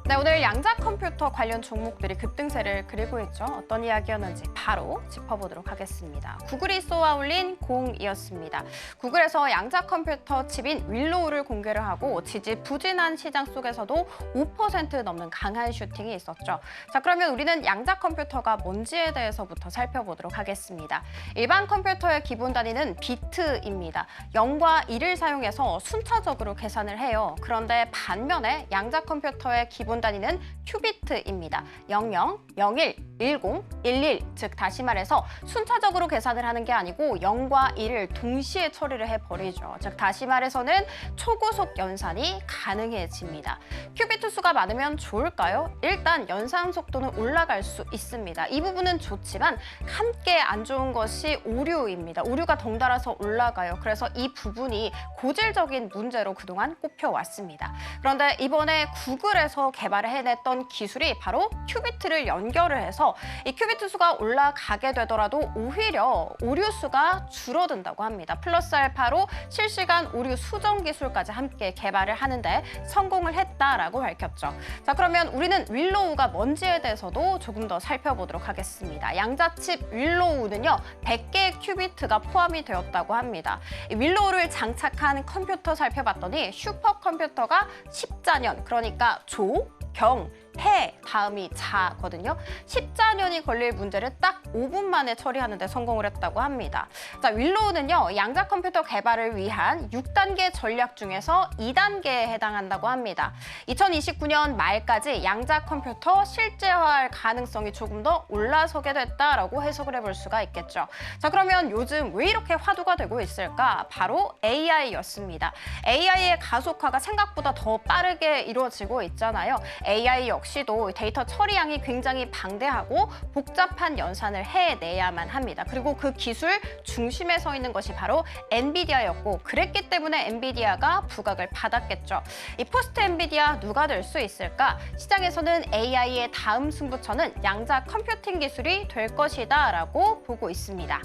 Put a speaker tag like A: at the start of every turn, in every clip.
A: 네, 오늘 양자 컴퓨터 관련 종목들이 급등세를 그리고 있죠. 어떤 이야기였는지 바로 짚어보도록 하겠습니다. 구글이 쏘아올린 공이었습니다. 구글에서 양자 컴퓨터 칩인 윌로우를 공개를 하고 지지부진한 시장 속에서도 5% 넘는 강한 슈팅이 있었죠. 자, 그러면 우리는 양자 컴퓨터가 뭔지에 대해서부터 살펴보도록 하겠습니다. 일반 컴퓨터의 기본 단위는 비트입니다. 0과 1을 사용해서 순차적으로 계산을 해요. 그런데 반면에 양자 컴퓨터의 기본 단위는 큐비트입니다. 00, 01, 10, 11, 즉 다시 말해서 순차적으로 계산을 하는 게 아니고 0과 1을 동시에 처리를 해버리죠. 즉 다시 말해서는 초고속 연산이 가능해집니다. 큐비트 수가 많으면 좋을까요? 일단 연산 속도는 올라갈 수 있습니다. 이 부분은 좋지만 함께 안 좋은 것이 오류입니다. 오류가 덩달아서 올라가요. 그래서 이 부분이 고질적인 문제로 그동안 꼽혀왔습니다. 그런데 이번에 구글에서 개발을 해냈던 기술이 바로 큐비트를 연결을 해서 이 큐비트 수가 올라가게 되더라도 오히려 오류 수가 줄어든다고 합니다. 플러스 알파로 실시간 오류 수정 기술까지 함께 개발을 하는데 성공을 했다라고 밝혔죠. 자, 그러면 우리는 윌로우가 뭔지에 대해서도 조금 더 살펴보도록 하겠습니다. 양자칩 윌로우는요, 100개의 큐비트가 포함이 되었다고 합니다. 이 윌로우를 장착한 컴퓨터 살펴봤더니 슈퍼컴퓨터가 14년, 그러니까 조, 경, 해 다음이 자거든요. 14년이 걸릴 문제를 딱 5분 만에 처리하는 데 성공을 했다고 합니다. 자, 윌로우는요, 양자 컴퓨터 개발을 위한 6단계 전략 중에서 2단계에 해당한다고 합니다. 2029년 말까지 양자 컴퓨터 실제화할 가능성이 조금 더 올라서게 됐다라고 해석을 해볼 수가 있겠죠. 자, 그러면 요즘 왜 이렇게 화두가 되고 있을까? 바로 AI였습니다. AI의 가속화가 생각보다 더 빠르게 이루어지고 있잖아요. AI 역시도 데이터 처리량이 굉장히 방대하고 복잡한 연산을 해내야만 합니다. 그리고 그 기술 중심에 서 있는 것이 바로 엔비디아였고, 그랬기 때문에 엔비디아가 부각을 받았겠죠. 이 포스트 엔비디아 누가 될 수 있을까? 시장에서는 AI의 다음 승부처는 양자 컴퓨팅 기술이 될 것이다 라고 보고 있습니다.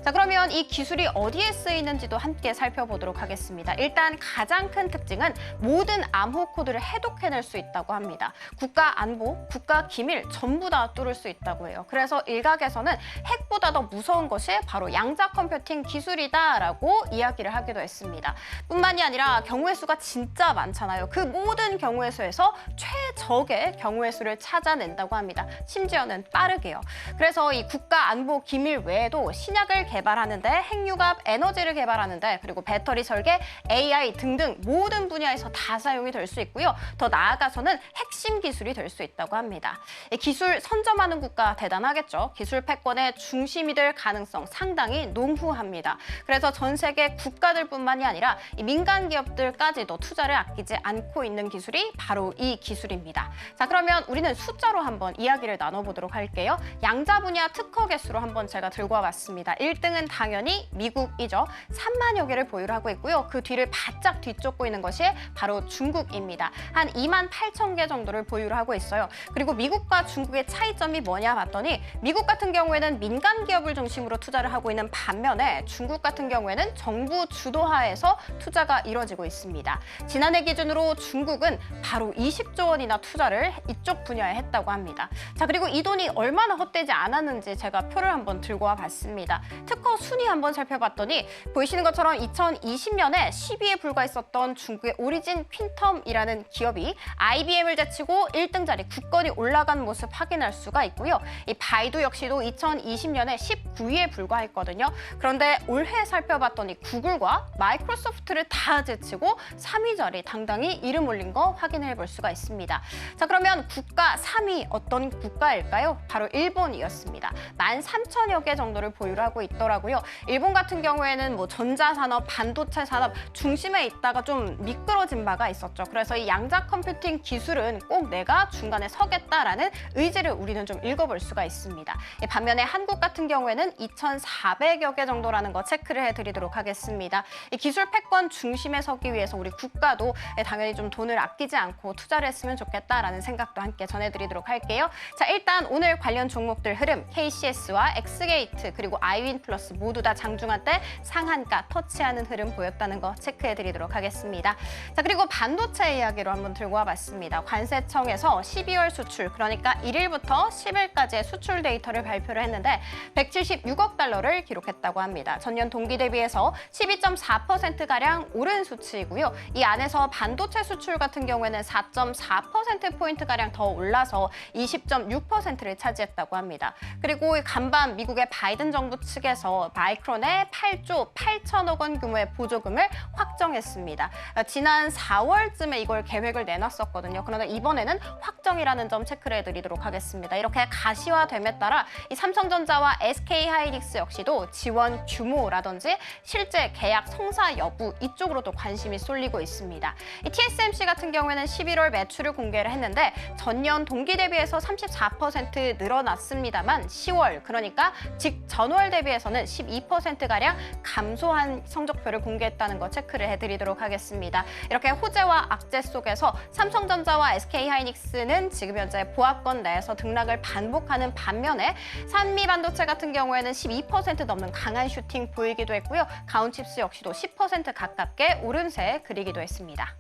A: 자, 그러면 이 기술이 어디에 쓰이는지도 함께 살펴보도록 하겠습니다. 일단 가장 큰 특징은 모든 암호 코드를 해독해낼 수 있다고 합니다. 국가 안보, 국가 기밀 전부 다 뚫을 수 있다고 해요. 그래서 일각에서는 핵보다 더 무서운 것이 바로 양자 컴퓨팅 기술이다라고 이야기를 하기도 했습니다. 뿐만이 아니라 경우의 수가 진짜 많잖아요. 그 모든 경우의 수에서 최적의 경우의 수를 찾아낸다고 합니다. 심지어는 빠르게요. 그래서 이 국가 안보 기밀 외에도 신약을 개발하는데, 핵융합 에너지를 개발하는데, 그리고 배터리 설계, AI 등등 모든 분야에서 다 사용이 될 수 있고요. 더 나아가서는 핵심 기술이 될 수 있다고 합니다. 기술 선점하는 국가 대단하겠죠. 기술 패권의 중심이 될 가능성 상당히 농후합니다. 그래서 전 세계 국가들뿐만이 아니라 이 민간 기업들까지도 투자를 아끼지 않고 있는 기술이 바로 이 기술입니다. 자, 그러면 우리는 숫자로 한번 이야기를 나눠보도록 할게요. 양자 분야 특허 개수로 한번 제가 들고 와봤습니다. 1등은 당연히 미국이죠. 3만여 개를 보유를 하고 있고요. 그 뒤를 바짝 뒤쫓고 있는 것이 바로 중국입니다. 한 2만 8천 개 정도를 보유를 하고 있어요. 그리고 미국과 중국의 차이점이 뭐냐 봤더니, 미국 같은 경우에는 민간 기업을 중심으로 투자를 하고 있는 반면에 중국 같은 경우에는 정부 주도하에서 투자가 이뤄지고 있습니다. 지난해 기준으로 중국은 바로 20조 원이나 투자를 이쪽 분야에 했다고 합니다. 자, 그리고 이 돈이 얼마나 헛되지 않았는지 제가 표를 한번 들고 와봤습니다. 특허 순위 한번 살펴봤더니 보이시는 것처럼 2020년에 10위에 불과했었던 중국의 오리진 퀸텀이라는 기업이 IBM을 제치고 1등 자리 굳건히 올라간 모습 확인할 수가 있고요. 이 바이두 역시도 2020년에 19위에 불과했거든요. 그런데 올해 살펴봤더니 구글과 마이크로소프트를 다 제치고 3위 자리 당당히 이름 올린 거 확인해 볼 수가 있습니다. 자, 그러면 국가 3위 어떤 국가일까요? 바로 일본이었습니다. 13,000여 개 정도를 보유를 하고 있더라고요. 일본 같은 경우에는 뭐 전자산업, 반도체 산업 중심에 있다가 좀 미끄러진 바가 있었죠. 그래서 이 양자 컴퓨팅 기술은 꼭 내가 중간에 서겠다라는 의지를 우리는 좀 읽어볼 수가 있습니다. 반면에 한국 같은 경우에는 2,400여 개 정도라는 거 체크를 해드리도록 하겠습니다. 이 기술 패권 중심에 서기 위해서 우리 국가도 당연히 좀 돈을 아끼지 않고 투자를 했으면 좋겠다라는 생각도 함께 전해드리도록 할게요. 자, 일단 오늘 관련 종목들 흐름, KCS와 엑스게이트 그리고 아이윈플러스 모두 다 장중한 때 상한가 터치하는 흐름 보였다는 거 체크해드리도록 하겠습니다. 자, 그리고 반도체 이야기로 한번 들고 와봤습니다. 관세청에서 동기대비에서 12월 수출, 그러니까 1일부터 10일까지의 수출 데이터를 발표를 했는데 176억 달러를 기록했다고 합니다. 전년 동기 대비해서 12.4%가량 오른 수치이고요. 이 안에서 반도체 수출 같은 경우에는 4.4%포인트가량 더 올라서 20.6%를 차지했다고 합니다. 그리고 간밤 미국의 바이든 정부 측에서 마이크론에 8조 8천억 원 규모의 보조금을 확정했습니다. 지난 4월쯤에 이걸 계획을 내놨었거든요. 그러나 이번에는 확정이라는 점 체크를 해드리도록 하겠습니다. 이렇게 가시화됨에 따라 이 삼성전자와 SK하이닉스 역시도 지원 규모라든지 실제 계약 성사 여부 이쪽으로도 관심이 쏠리고 있습니다. 이 TSMC 같은 경우에는 11월 매출을 공개를 했는데 전년 동기 대비해서 34% 늘어났습니다만 10월, 그러니까 직전월 대비해서는 12%가량 감소한 성적표를 공개했다는 거 체크를 해드리도록 하겠습니다. 이렇게 호재와 악재 속에서 삼성전자와 SK하이닉스는 지금 현재 보합권 내에서 등락을 반복하는 반면에 산미 반도체 같은 경우에는 12% 넘는 강한 슈팅 보이기도 했고요. 가온칩스 역시도 10% 가깝게 오름세 그리기도 했습니다.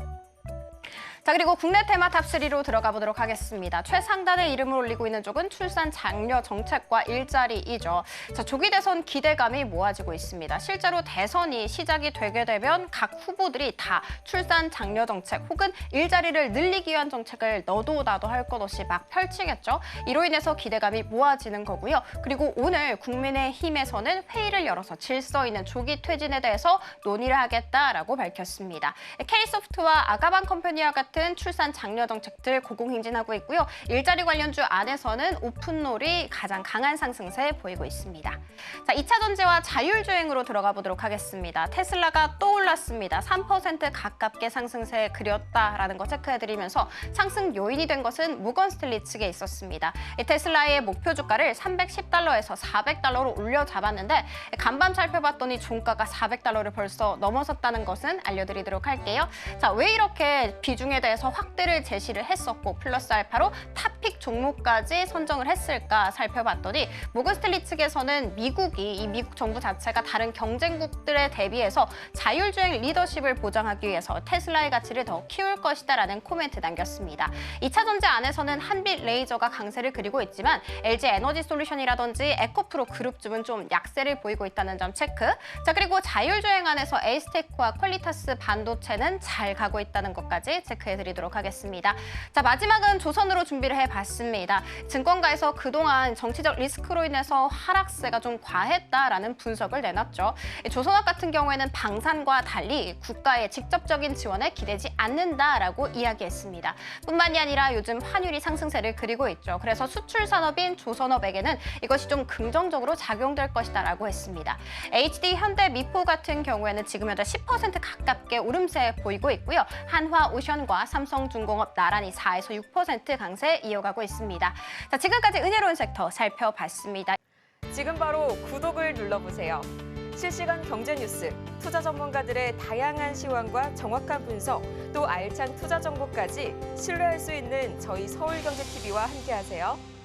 A: 자, 그리고 국내 테마 탑3로 들어가 보도록 하겠습니다. 최상단의 이름을 올리고 있는 쪽은 출산 장려 정책과 일자리이죠. 자, 조기 대선 기대감이 모아지고 있습니다. 실제로 대선이 시작이 되게 되면 각 후보들이 다 출산 장려 정책 혹은 일자리를 늘리기 위한 정책을 너도 나도 할 것 없이 막 펼치겠죠. 이로 인해서 기대감이 모아지는 거고요. 그리고 오늘 국민의힘에서는 회의를 열어서 질서 있는 조기 퇴진에 대해서 논의를 하겠다라고 밝혔습니다. K소프트와 아가방컴퍼니와 같은 출산 장려 정책들 고공행진하고 있고요. 일자리 관련주 안에서는 오픈롤이 가장 강한 상승세 보이고 있습니다. 자, 2차 전지와 자율주행으로 들어가 보도록 하겠습니다. 테슬라가 또 올랐습니다. 3% 가깝게 상승세 그렸다라는 거 체크해드리면서 상승 요인이 된 것은 모건 스탠리 측에 있었습니다. 테슬라의 목표 주가를 310달러에서 400달러로 올려 잡았는데 간밤 살펴봤더니 종가가 400달러를 벌써 넘어섰다는 것은 알려드리도록 할게요. 자, 왜 이렇게 비중에 대해서 확대를 제시를 했었고 플러스 알파로 탑픽 종목까지 선정을 했을까 살펴봤더니 모건 스탠리 측에서는 이 미국 정부 자체가 다른 경쟁국들에 대비해서 자율주행 리더십을 보장하기 위해서 테슬라의 가치를 더 키울 것이다라는 코멘트 남겼습니다. 2차 전지 안에서는 한빛 레이저가 강세를 그리고 있지만 LG 에너지 솔루션이라든지 에코프로 그룹주는 좀 약세를 보이고 있다는 점 체크. 자, 그리고 자율주행 안에서 에이스테크와 퀄리타스 반도체는 잘 가고 있다는 것까지 체크해드리도록 하겠습니다. 자, 마지막은 조선으로 준비를 해봤습니다. 증권가에서 그동안 정치적 리스크로 인해서 하락세가 좀 과했다라는 분석을 내놨죠. 조선업 같은 경우에는 방산과 달리 국가의 직접적인 지원에 기대지 않는다라고 이야기했습니다. 뿐만이 아니라 요즘 환율이 상승세를 그리고 있죠. 그래서 수출 산업인 조선업에게는 이것이 좀 긍정적으로 작용될 것이다라고 했습니다. HD 현대 미포 같은 경우에는 지금 현재 10% 가깝게 오름세 보이고 있고요. 한화 오션과 삼성중공업 나란히 4에서 6% 강세 이어가고 있습니다. 자, 지금까지 은혜로운 섹터 살펴봤습니다.
B: 지금 바로 구독을 눌러보세요. 실시간 경제 뉴스, 투자 전문가들의 다양한 시황과 정확한 분석, 또 알찬 투자 정보까지 신뢰할 수 있는 저희 서울경제TV와 함께하세요.